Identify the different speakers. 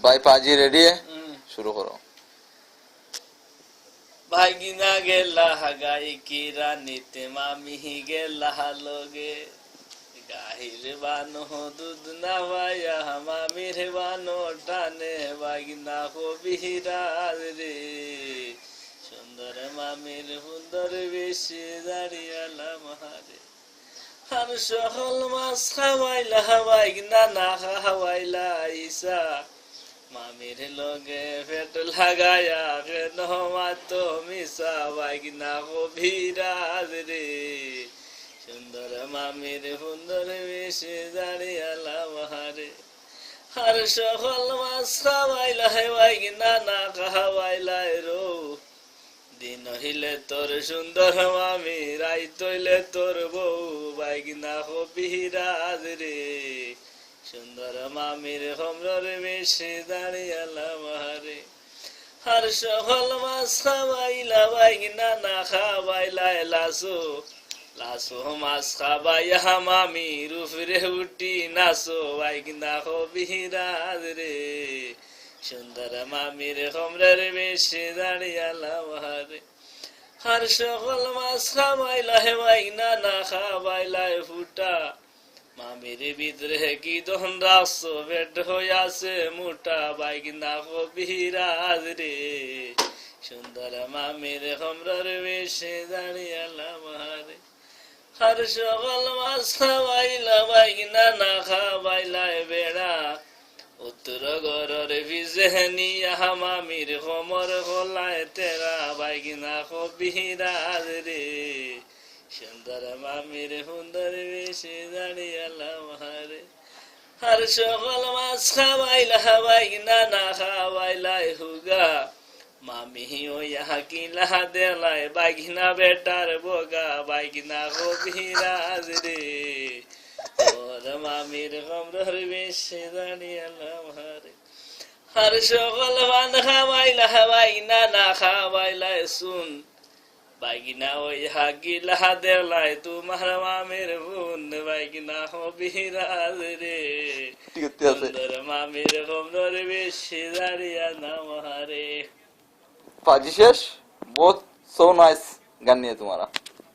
Speaker 1: भाई पाजी रेडी है? शुरू करो।
Speaker 2: भागिना गेला हगाई की रानीते मामी ही गेला लोगे गाहिर बानो दूध नवाया मामीर बानो टाने भागिना हो बिहिराज रे सुंदर मामीर सुंदर বেশি দাঁড়িয়ালা মহারে আর সকল মাছ খাওয়াইলা ভাগিনা না খাওয়াইলা ইসা মামির লগে পেট লাগায়া কেন মাতো মিশা ভাগিনা গভীরাজ রে সুন্দর মামির সুন্দর বেশি দাঁড়িয়ালা মহারে আর সকল মাছ খাওয়াইলা ভাগিনা না খাওয়াইলা রো দিন হইলে তোর সুন্দর মামি রাইত হইলে তোর বউ ভাগিনা গভীরাজ রে সুন্দর মামির হোমর বেশি দাঁড়িয়ালা মহারে আর সকল মাছ খাওয়াইলা ভাগিনা না খাওয়াইলা লাসো লাসো মাছ খাওয়াইয়া মামির উপরে উঠি নাচো ভাগিনা গভীরাজ রে সুন্দর মামির হোমর বেশি দাঁড়িয়ালা মহারে আর সকল মাছ খাওয়াইলা ভাগিনা না খাওয়াইলা ফুটা মামির ভিতরে কি দহন রাখছো পেট হইয়াছে মোটা ভাগিনা গভীরাজ রে সুন্দর মামির হোমর বেশি দাঁড়িয়ালা মহারে আর সকল মাছ খাওয়াইলা ভাগিনা না খাওয়াইলা বেড়া উত্তর গরের ভিজে নিয়া মামির হোমর হলায় তেরা ভাগিনা গভীরাজ রে সুন্দর মামির সুন্দর বেশি দাঁড়িয়ালা মহারে আর সকল মাছ খাওয়াইলা ভাগিনা না খাওয়াইলা হুগা মামি ওইয়া কিলা দেলাই ভাগিনা বেটার বোগা ভাগিনা গভীরাজ রে ওর মামির হোমর বেশি দাঁড়িয়ালা মহারে আর সকল বান খাওয়াইলা ভাগিনা না খাওয়াইলা শুন ভাগিনা ওই হাগিলা দেলাই তোমার মামির বোন ভাগিনা গভীরাজ রে সুন্দর মামির হোমর বেশি দাঁড়িয়ালা মহারে।
Speaker 1: पाजी शेष बहुत सो नाइस गान है तुम्हारा।